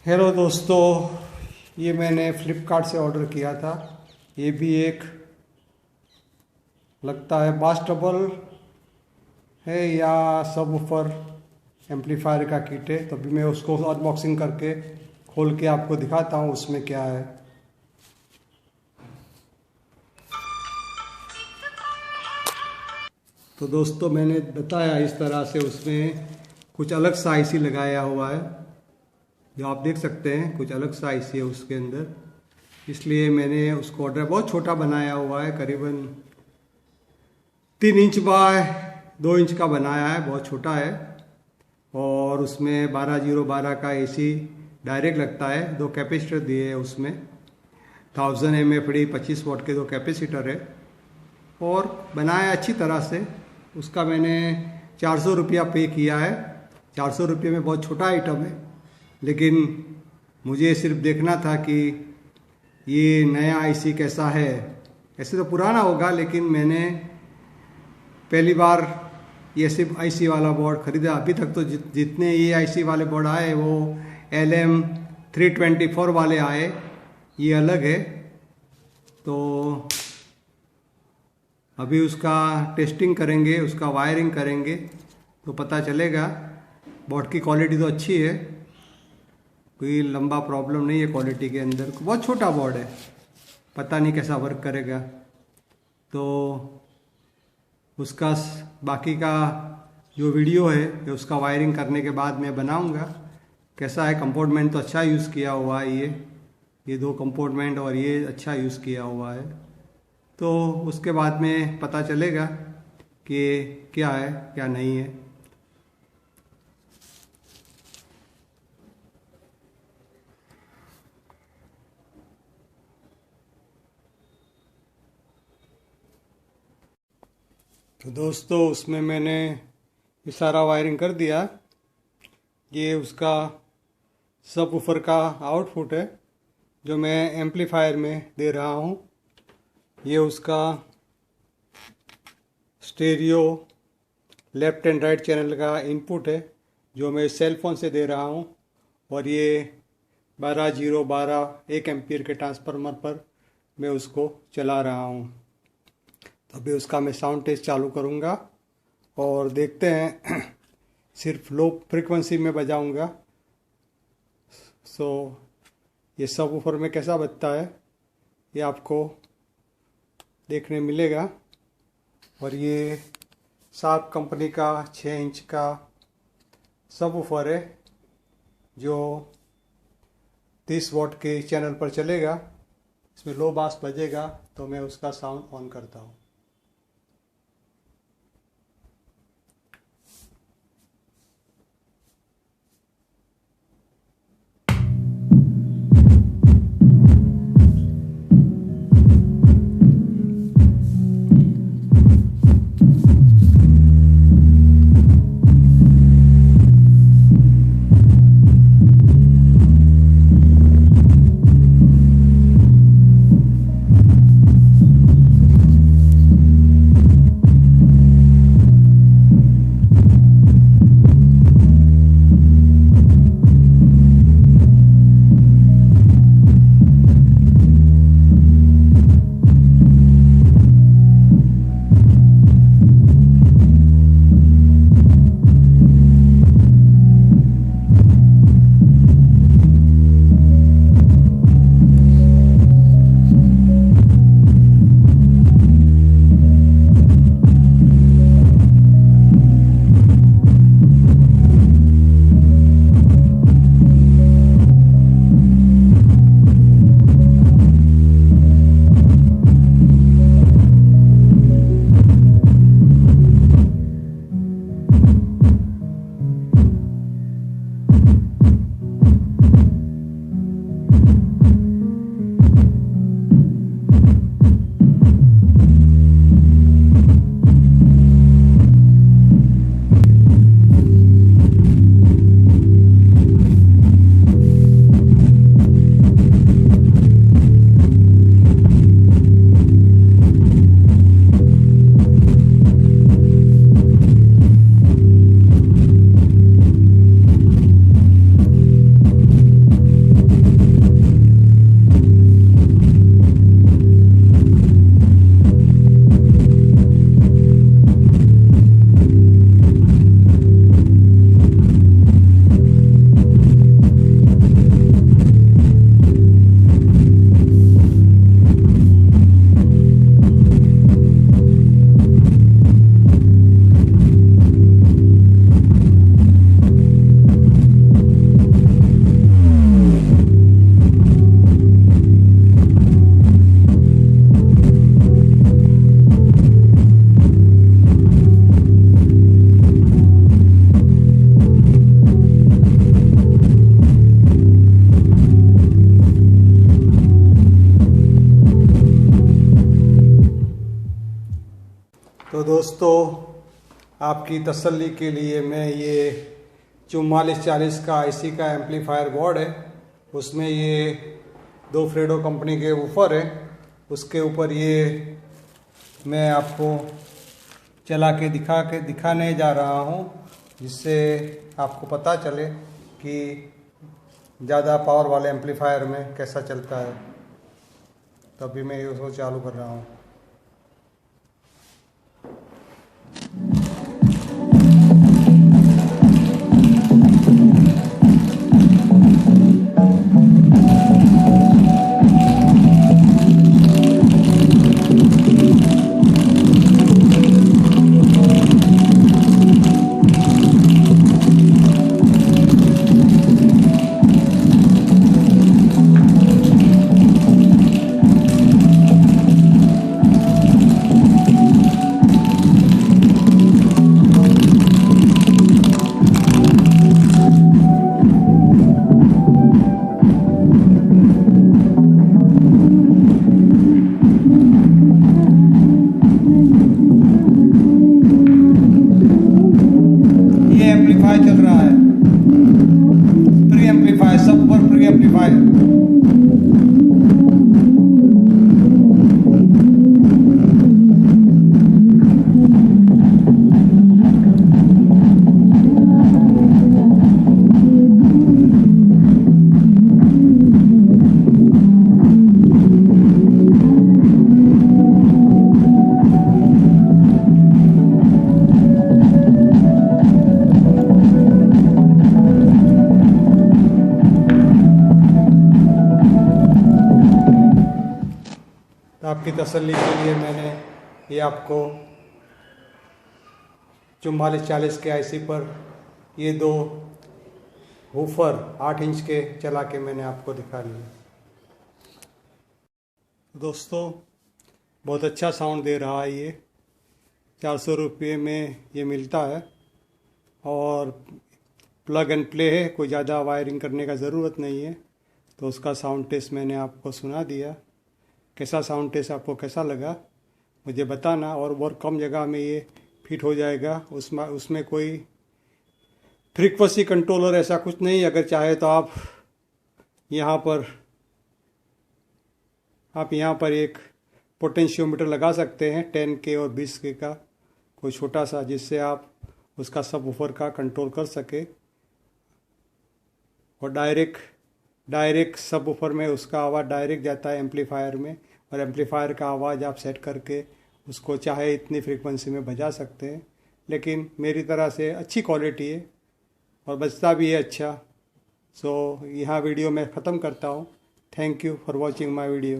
Hello दोस्तों, ये मैंने फ्लिपकार्ट से ऑर्डर किया था। ये भी एक लगता है बास डबल है या सब ऊपर एम्पलीफायर का किट है। तो अभी मैं उसको अनबॉक्सिंग करके खोल के आपको दिखाता हूँ उसमें क्या है। तो दोस्तों, मैंने बताया इस तरह से उसमें कुछ अलग सा आईसी लगाया हुआ है, जो आप देख सकते हैं। कुछ अलग सा आईसी है उसके अंदर, इसलिए मैंने उसको ऑर्डर बहुत छोटा बनाया हुआ है। करीबन 3 इंच बाय 2 इंच का बनाया है, बहुत छोटा है। और उसमें 12012 का एसी डायरेक्ट लगता है। 2 कैपेसिटर दिए है उसमें, 1000 mAh 25 वाट के 2 कैपेसिटर है। और बनाया अच्छी तरह से। उसका मैंने 400 रुपया पे किया है। 400 रुपये में बहुत छोटा आइटम है, लेकिन मुझे सिर्फ देखना था कि ये नया आईसी कैसा है। ऐसे तो पुराना होगा, लेकिन मैंने पहली बार ये सिर्फ आईसी वाला बोर्ड खरीदा। अभी तक तो जितने ये आईसी वाले बोर्ड आए वो LM324 वाले आए, ये अलग है। तो अभी उसका टेस्टिंग करेंगे, उसका वायरिंग करेंगे तो पता चलेगा। बोर्ड की क्वालिटी तो अच्छी है, कोई लंबा प्रॉब्लम नहीं है क्वालिटी के अंदर। बहुत छोटा बोर्ड है, पता नहीं कैसा वर्क करेगा। तो उसका बाकी का जो वीडियो है ये उसका वायरिंग करने के बाद मैं बनाऊंगा। कैसा है, कंपोनेंट तो अच्छा यूज़ किया हुआ है। ये 2 कंपोनेंट और ये अच्छा यूज़ किया हुआ है। तो उसके बाद में पता चलेगा कि क्या है क्या नहीं है। तो दोस्तों, उसमें मैंने ये सारा वायरिंग कर दिया। ये उसका सब ऊपर का आउटपुट है जो मैं एम्पलीफायर में दे रहा हूँ। ये उसका stereo left and right channel का इनपुट है जो मैं सेल फोन से दे रहा हूँ। और ये 12012 1 एम्पीयर के ट्रांसफार्मर पर मैं उसको चला रहा हूँ। तो अभी उसका मैं साउंड टेस्ट चालू करूँगा और देखते हैं। सिर्फ लो फ्रीक्वेंसी में बजाऊँगा। ये सब ऊपर में कैसा बजता है ये आपको देखने मिलेगा। और ये शार्प कंपनी का 6 इंच का सब ऊपर है जो 30 वाट के चैनल पर चलेगा। इसमें लो बास बजेगा, तो मैं उसका साउंड ऑन करता हूँ। दोस्तों, आपकी तसल्ली के लिए मैं ये 4440 का आईसी का एम्पलीफायर बोर्ड है, उसमें ये 2 फ्रेडो कंपनी के वूफर है, उसके ऊपर ये मैं आपको चला के दिखाने जा रहा हूँ, जिससे आपको पता चले कि ज़्यादा पावर वाले एम्पलीफायर में कैसा चलता है। तो अभी मैं इसको चालू कर रहा हूँ। एम्पलीफायर चल रहा है, प्री एम्पलीफायर, सब पर प्री एम्पलीफायर। आपकी तसल्ली के लिए मैंने ये आपको 4440 के आईसी पर ये 2 वूफर 8 इंच के चला के मैंने आपको दिखा दिया। दोस्तों, बहुत अच्छा साउंड दे रहा है। ये 400 रुपये में ये मिलता है और प्लग एंड प्ले है, कोई ज़्यादा वायरिंग करने का ज़रूरत नहीं है। तो उसका साउंड टेस्ट मैंने आपको सुना दिया। कैसा साउंड टेस्ट आपको कैसा लगा मुझे बताना। और बहुत कम जगह में ये फिट हो जाएगा, उसमें कोई फ्रीक्वेंसी कंट्रोलर ऐसा कुछ नहीं। अगर चाहे तो आप यहाँ पर एक पोटेंशियोमीटर लगा सकते हैं 10K और 20K का, कोई छोटा सा, जिससे आप उसका सब वूफर का कंट्रोल कर सके। और डायरेक्ट सब वूफर में उसका आवाज़ डायरेक्ट जाता है एम्पलीफायर में, और एम्पलीफायर का आवाज़ आप सेट करके उसको चाहे इतनी फ्रीक्वेंसी में बजा सकते हैं। लेकिन मेरी तरह से अच्छी क्वालिटी है और बजता भी है अच्छा। सो यहाँ वीडियो मैं ख़त्म करता हूँ। Thank you for watching my video.